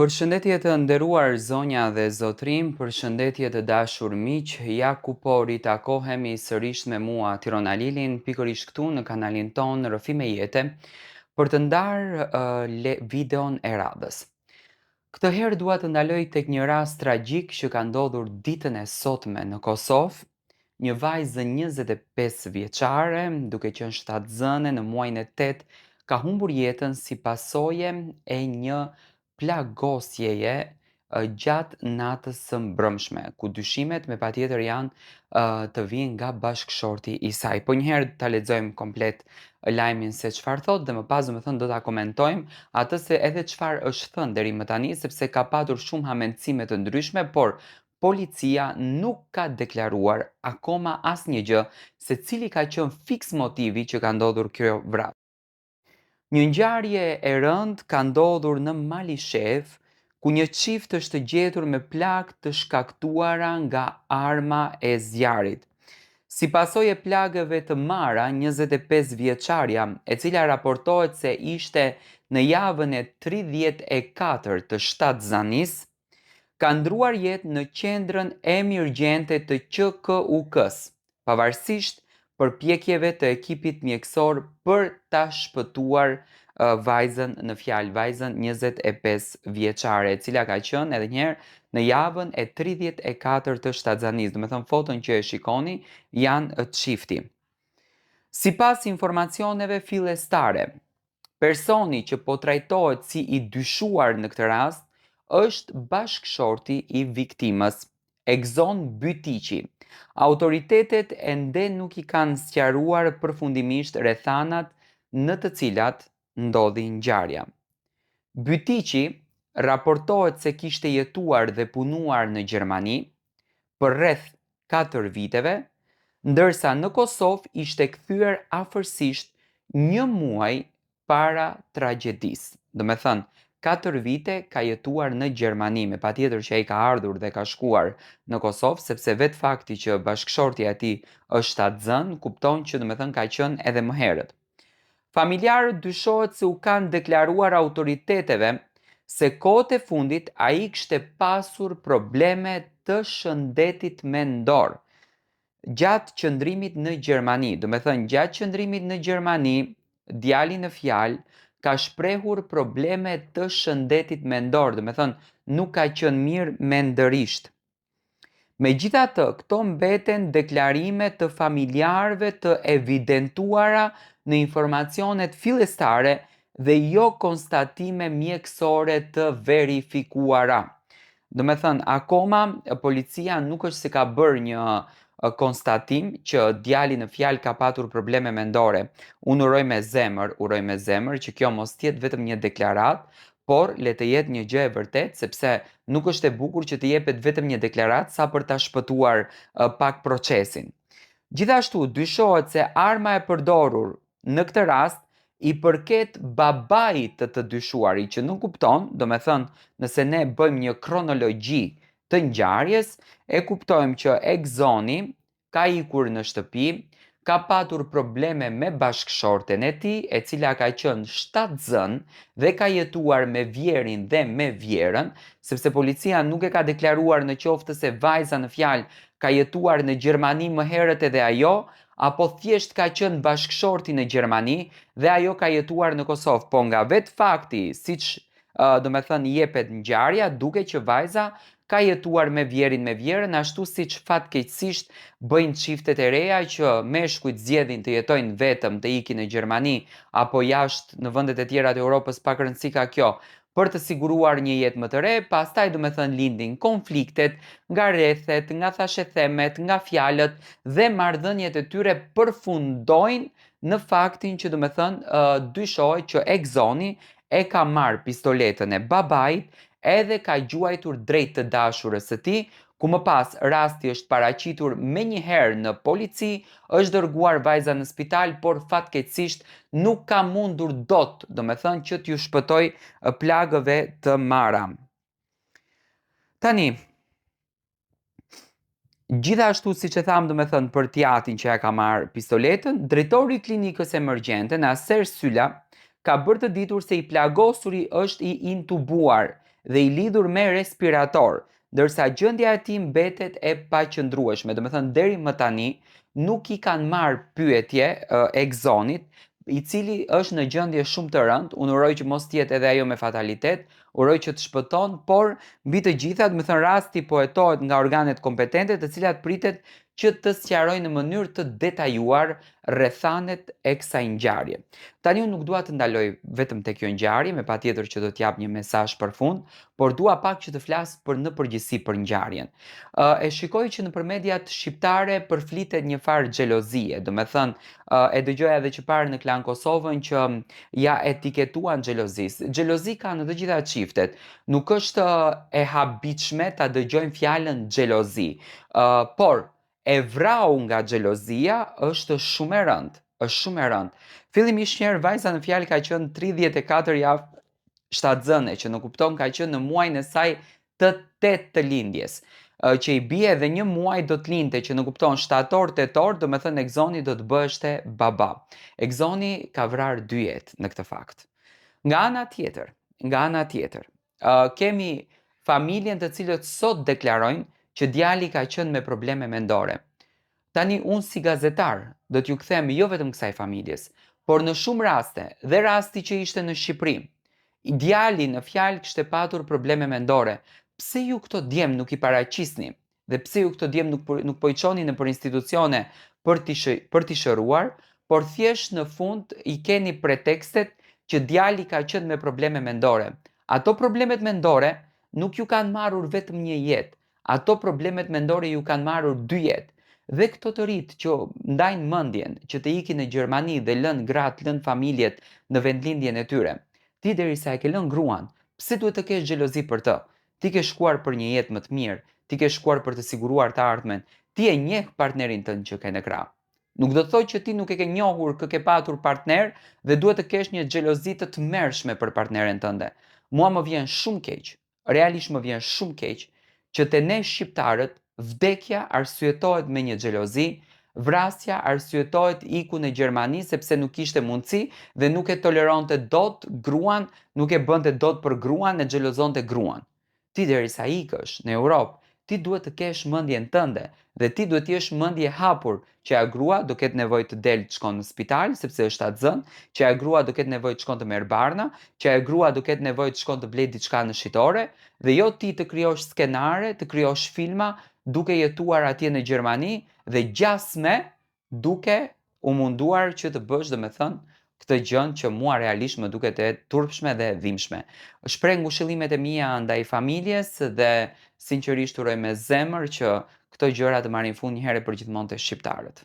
Përshëndetje të nderuar zonja dhe zotrim, përshëndetje të dashur miq, ja ku po ritakohemi sërish me mua Tirona Lilin, pikërisht këtu në kanalin ton Rrëfime Jete, për të ndarë videon e radhës. Këtë herë dua të ndaloj tek një rast tragjik që ka ndodhur ditën e sotme në Kosovë. Një vajzë 25 vjeçare, duke qenë shtatzëne në muajin e 8, ka humbur jetën si pasojë e një plagosjeje gjatë natës së mbrëmshme, ku dyshimet me patjetër janë të vinë nga bashkëshorti i saj. Po njëherë ta lexojmë komplet lajmin se çfarë thotë dhe më pas domethënë do ta komentojmë atë se edhe çfarë është thënë deri më tani, sepse ka patur shumë hamendësime të ndryshme, por policia nuk ka deklaruar akoma asnjë gjë se cili ka qenë fiks motivi që ka ndodhur kjo vrasje. Një ngjarje e rëndë ka ndodhur në Malishevë, ku një çift është gjetur me plagë të shkaktuara nga arma e zjarit. Si pasojë e plagëve të marra, 25 vjeçarja, e cila raportohet se ishte në javën e 34 të shtatzanisë, ka ndruar jetë në qendrën emergjente të QKUK-s, pavarësisht përpjekjeve të ekipit mjekësor për ta shpëtuar vajzën në fjalë, vajzën 25 vjeçare, e cila ka qenë edhe një herë në javën e 34 të shtatzanisë. Do të thënë foton që e shikoni janë çifti. Sipas informacioneve fillestare, personi që po trajtohet si i dyshuar në këtë rast është bashkëshorti i viktimës, Egzon Bytiqi. Autoritetet ende nuk i kanë sqaruar përfundimisht rrethanat në të cilat ndodhi ngjarja. Bytiqi raportohet se kishte jetuar dhe punuar në Gjermani për rreth 4 viteve, ndërsa në Kosovë ishte kthyer afërsisht një muaj para tragjedisë. Do me thënë, 4 vite ka jetuar në Gjermani, me patjetër që ai ka ardhur dhe ka shkuar në Kosovë, sepse vetë fakti që bashkëshorti i tij është shtatzën, kupton që do me thënë ka qenë edhe më herët. Familjarët dyshohet se u kanë deklaruar autoriteteve se kohët e fundit ai kishte pasur probleme të shëndetit mendor gjatë qëndrimit në Gjermani. Do me thënë, gjatë qëndrimit në Gjermani, djali në fjalë ka shprehur probleme të shëndetit mendor, do me thënë, nuk ka qenë mirë mendërisht. Megjithatë, këto mbeten deklarime të familjarëve të evidentuara në informacionet fillestare dhe jo konstatime mjekësore të verifikuara. Do me thënë, akoma policia nuk është se ka bërë një konstatim që djali në fjalë ka patur probleme mendore. Unë uroj me zemër që kjo mos tjetë vetëm një deklarat, por le të jetë një gjë e vërtet, sepse nuk është e bukur që të jepet vetëm një deklarat sa për ta shpëtuar pak procesin. Gjithashtu, dyshohet se arma e përdorur në këtë rast i përket babait të dyshuari, që nuk kupton, do me thënë, nëse ne bëjmë një kronologji të ngjarjes, e kuptojmë që Egzoni ka ikur në shtëpi, ka patur probleme me bashkëshorten e tij, e cila ka qenë shtatzën dhe ka jetuar me vjerin dhe me vjerën, sepse policia nuk e ka deklaruar në qoftë se vajza në fjalë ka jetuar në Gjermani më herët edhe ajo, apo thjesht ka qenë bashkëshorti në Gjermani dhe ajo ka jetuar në Kosovë. Po nga vetë fakti, siç do me thënë jepet ngjarja, duke që vajza ka jetuar me vjerin me vjerën, ashtu siç fatkeqësisht bëjnë çiftet e reja që meshkujt zgjedhin të jetojnë vetëm, të ikin në Gjermani apo jashtë në vendet e tjera të Europës, pak rëndësi ka kjo, për të siguruar një jetë më të re. Pastaj do me thënë lindin konfliktet nga rrethet, nga thashethemet, nga fjalët, dhe marrëdhëniet e tyre përfundojnë në faktin që do me thënë dyshohet që Egzoni e ka marrë pistoletën e babait edhe ka gjuajtur drejt të dashurës së tij, ku më pas rasti është paraqitur menjëherë në polici, është dërguar vajza në spital, por fatkeqësisht nuk ka mundur dot, do me thënë, që t'ju shpëtoj plagëve të marra. Tani, gjithashtu siç e tham, do me thënë, për tjatin që ja ka marrë pistoletën, drejtori i klinikës emergjente, Naser Sylla, ka bërë të ditur se i plagosuri është i intubuar dhe i lidhur me respirator, ndërsa gjendja e tij mbetet e paqëndrueshme. Domethënë deri më tani nuk i kanë marrë pyetje Exxonit, i cili është në gjendje shumë të rëndë. Unë uroj që mos tjetë edhe ajo me fatalitet, uroj që të shpëton, por mbi të gjitha, do të thënë rasti po hetohet nga organet kompetente, të cilat pritet që të sqarojnë në mënyrë të detajuar rrethanet e kësaj ngjarje. Tani unë nuk dua të ndaloj vetëm tek kjo ngjarje, me patjetër që do të jap një mesazh përfund, por dua pak që të flas për në përgjithësi për ngjarjen. E shikoj që nëpër mediat shqiptare përflitet një farë xhelozie, do me thënë e dëgjoja edhe që parë në Klan Kosovën që ja etiketuan xhelozis. Xhelozi ka në të gjitha çiftet. Nuk është e habitshme ta dëgjojmë fjalën xhelozi, por e vrau nga xhelozia është shumë e rëndë, është shumë e rëndë. Fillimisht një herë vajza në fjalë ka qenë 34 javë shtatzëne, që në kupton ka qenë në muajin e saj të 8 të lindjes, që i bie edhe një muaj do të linte, që në kupton shtator, tetor, do me thënë Exxoni do të bështe baba. Exxoni ka vrarë 2 jetë në këtë fakt. Nga ana tjetër, kemi familjen të cilët sot deklarojnë që djali ka qenë me probleme mendore. Tani unë si gazetar do t'ju kthem jo vetëm kësaj familjes, por në shumë raste, dhe rasti që ishte në Shqipëri, djali në fjalë kishte patur probleme mendore. Pse ju këto djem nuk i paraqisni? Dhe pse ju këto djem nuk po i çoni nëpër institucione për t'i shëruar, por thjesht në fund i keni pretekstet që djali ka qenë me probleme mendore. Ato problemet mendore nuk ju kanë marrur vetëm një jetë, ato problemet mendore ju kanë marrur 2 jetë. Dhe këto të rritë që ndajnë mendjen që të ikin në Gjermani dhe lën gratë, lën familjet në vendlindjen e tyre. Ti derisa e ke lënë gruan, pse duhet të kesh xhelozi për të? Ti ke shkuar për një jetë më të mirë, ti ke shkuar për të siguruar të ardhmen, ti e njeh partnerin tënd që ke në krah. Nuk do të thotë që ti nuk e ke njohur kë ke patur partner dhe duhet të kesh një xhelozi të tmerrshme për partneren tënde. Mua më vjen shumë keq, realisht më vjen shumë keq që te ne shqiptarët vdekja arsyetohet me një xhelozi, vrasja arsyetohet iku në Gjermani sepse nuk kishte mundësi dhe nuk e toleronte dot gruan, nuk e bënte dot për gruan, e xhelozonte gruan. Ti derisa ikësh në Europë, ti duhet të kesh mendjen tënde dhe ti duhet të jesh mendje hapur, që ajo grua do ketë nevojë të delë të shkon në spital sepse është shtatzën, që ajo grua do ketë nevojë të shkon të merr barna, që ajo grua do ketë nevojë të shkon të blejë diçka në shitore, dhe jo ti të krijosh skenare, të krijosh filma duke jetuar atje në Gjermani dhe gjasme duke u munduar që të bësh, domethënë, këtë gjën që mua realisht më duket e turpshme dhe e dhimbshme. Shpreh ngushëllimet e mia ndaj familjes dhe sinqerisht uroj me zemër që këto gjëra të marrin fund një herë për gjithmonë te shqiptarët.